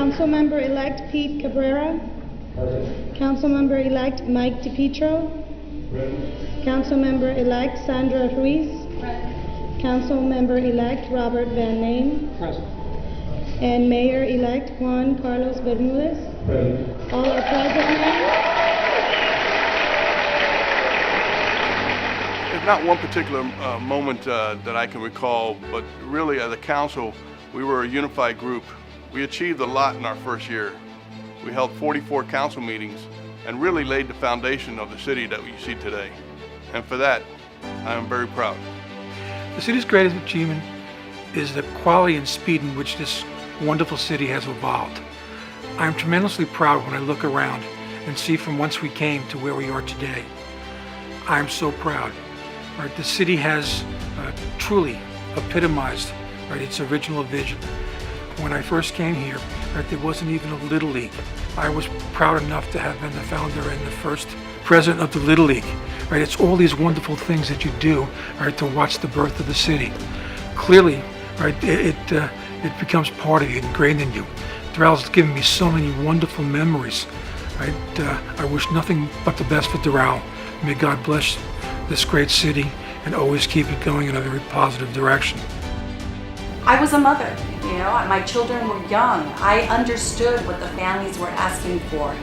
Councilmember-elect Pete Cabrera. Councilmember-elect Mike DePietro. Councilmember-elect Sandra Ruiz. Councilmember-elect Robert Van Nain. Present. And Mayor-elect Juan Carlos Bermudez. Present. All are present, Mayor. There's not one particular moment that I can recall, but really as a council, we were a unified group. We achieved a lot in our first year. We held 44 council meetings and really laid the foundation of the city that we see today. And for that, I am very proud. The city's greatest achievement is the quality and speed in which this wonderful city has evolved. I am tremendously proud when I look around and see from whence we came to where we are today. I am so proud. Right, the city has truly epitomized its original vision. When I first came here, there wasn't even a Little League. I was proud enough to have been the founder and the first president of the Little League. It's all these wonderful things that you do to watch the birth of the city. Clearly, it becomes part of you, ingrained in you. Doral's given me so many wonderful memories. I wish nothing but the best for Doral. May God bless this great city and always keep it going in a very positive direction. I was a mother, my children were young. I understood what the families were asking for.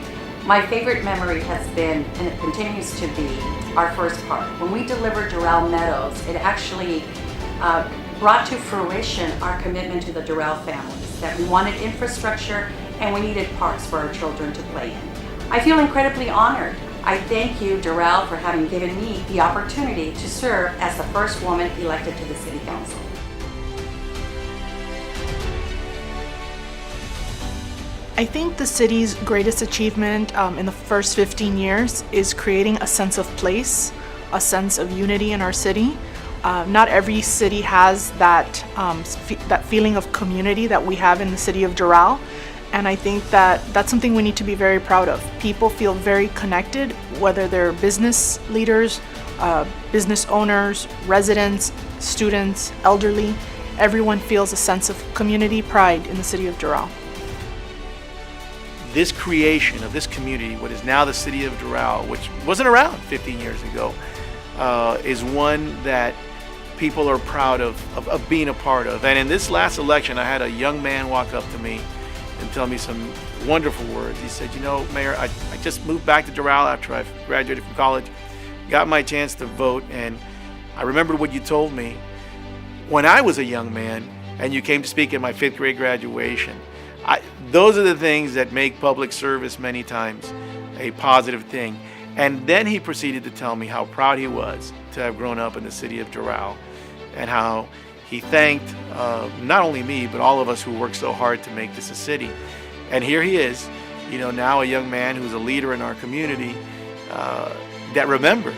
My favorite memory has been, and it continues to be, our first park. When we delivered Doral Meadows, it actually brought to fruition our commitment to the Doral families, that we wanted infrastructure and we needed parks for our children to play in. I feel incredibly honored. I thank you, Doral, for having given me the opportunity to serve as the first woman elected to the City Council. I think the city's greatest achievement in the first 15 years is creating a sense of place, a sense of unity in our city. Not every city has that feeling of community that we have in the city of Doral. And I think that that's something we need to be very proud of. People feel very connected, whether they're business leaders, business owners, residents, students, elderly. Everyone feels a sense of community pride in the city of Doral. This creation of this community, what is now the city of Doral, which wasn't around 15 years ago, is one that people are proud of being a part of. And in this last election, I had a young man walk up to me and tell me some wonderful words. He said, Mayor, I just moved back to Doral after I graduated from college, got my chance to vote, and I remembered what you told me when I was a young man and you came to speak at my 5th grade graduation. Those are the things that make public service many times a positive thing. And then he proceeded to tell me how proud he was to have grown up in the city of Doral and how he thanked not only me, but all of us who worked so hard to make this a city. And here he is, now a young man who's a leader in our community that remembered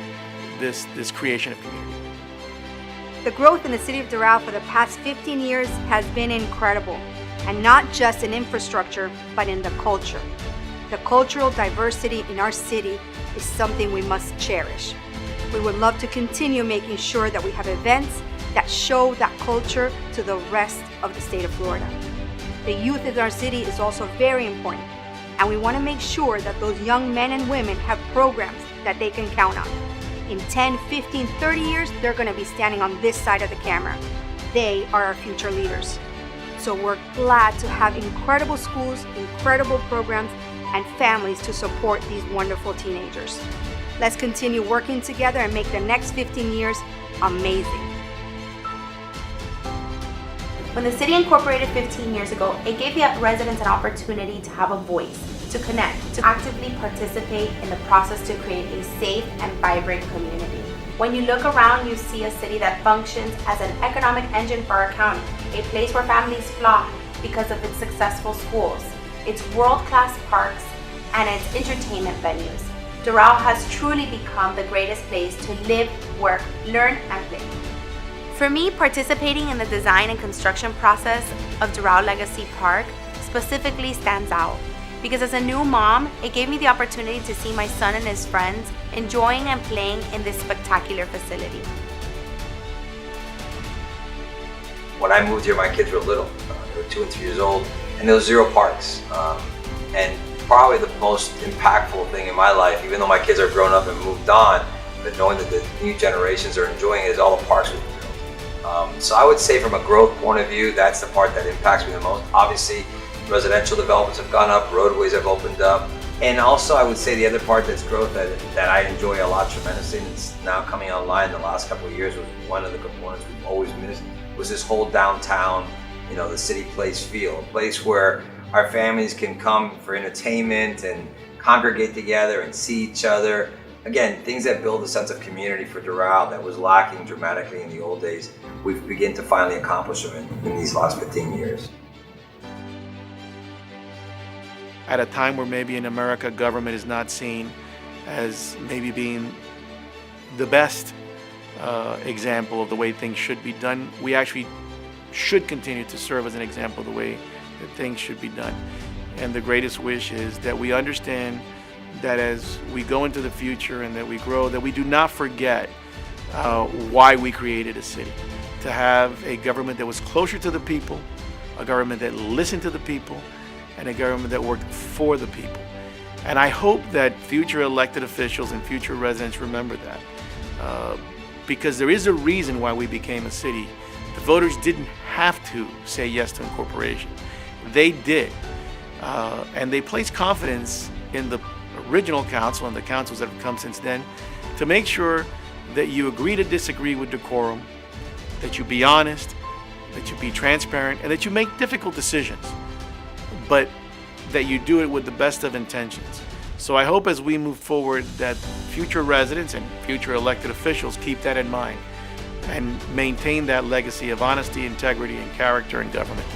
this creation of community. The growth in the city of Doral for the past 15 years has been incredible, and not just in infrastructure, but in the culture. The cultural diversity in our city is something we must cherish. We would love to continue making sure that we have events that show that culture to the rest of the state of Florida. The youth in our city is also very important, and we want to make sure that those young men and women have programs that they can count on. In 10, 15, 30 years, they're going to be standing on this side of the camera. They are our future leaders. So we're glad to have incredible schools, incredible programs, and families to support these wonderful teenagers. Let's continue working together and make the next 15 years amazing. When the city incorporated 15 years ago, it gave the residents an opportunity to have a voice, to connect, to actively participate in the process to create a safe and vibrant community. When you look around, you see a city that functions as an economic engine for our county, a place where families flock because of its successful schools, its world-class parks, and its entertainment venues. Doral has truly become the greatest place to live, work, learn, and play. For me, participating in the design and construction process of Doral Legacy Park specifically stands out, because as a new mom, it gave me the opportunity to see my son and his friends enjoying and playing in this spectacular facility. When I moved here, my kids were little. They were 2 and 3 years old, and those 0 parks. And probably the most impactful thing in my life, even though my kids are grown up and moved on, but knowing that the new generations are enjoying it, is all the parks we've built. So I would say from a growth point of view, that's the part that impacts me the most. Obviously, residential developments have gone up, roadways have opened up, and also I would say the other part that's growth that I enjoy a lot tremendously, and it's now coming online the last couple of years, was one of the components we've always missed, was this whole downtown, the city place feel, a place where our families can come for entertainment and congregate together and see each other. Again, things that build a sense of community for Doral that was lacking dramatically in the old days. We've begun to finally accomplish them in these last 15 years. At a time where maybe in America government is not seen as maybe being the best example of the way things should be done, we actually should continue to serve as an example of the way that things should be done. And the greatest wish is that we understand that as we go into the future and that we grow, that we do not forget why we created a city. To have a government that was closer to the people, a government that listened to the people, and a government that worked for the people. And I hope that future elected officials and future residents remember that. Because there is a reason why we became a city. The voters didn't have to say yes to incorporation. They did. And they placed confidence in the original council and the councils that have come since then to make sure that you agree to disagree with decorum, that you be honest, that you be transparent, and that you make difficult decisions, but that you do it with the best of intentions. So I hope as we move forward that future residents and future elected officials keep that in mind and maintain that legacy of honesty, integrity, and character in government.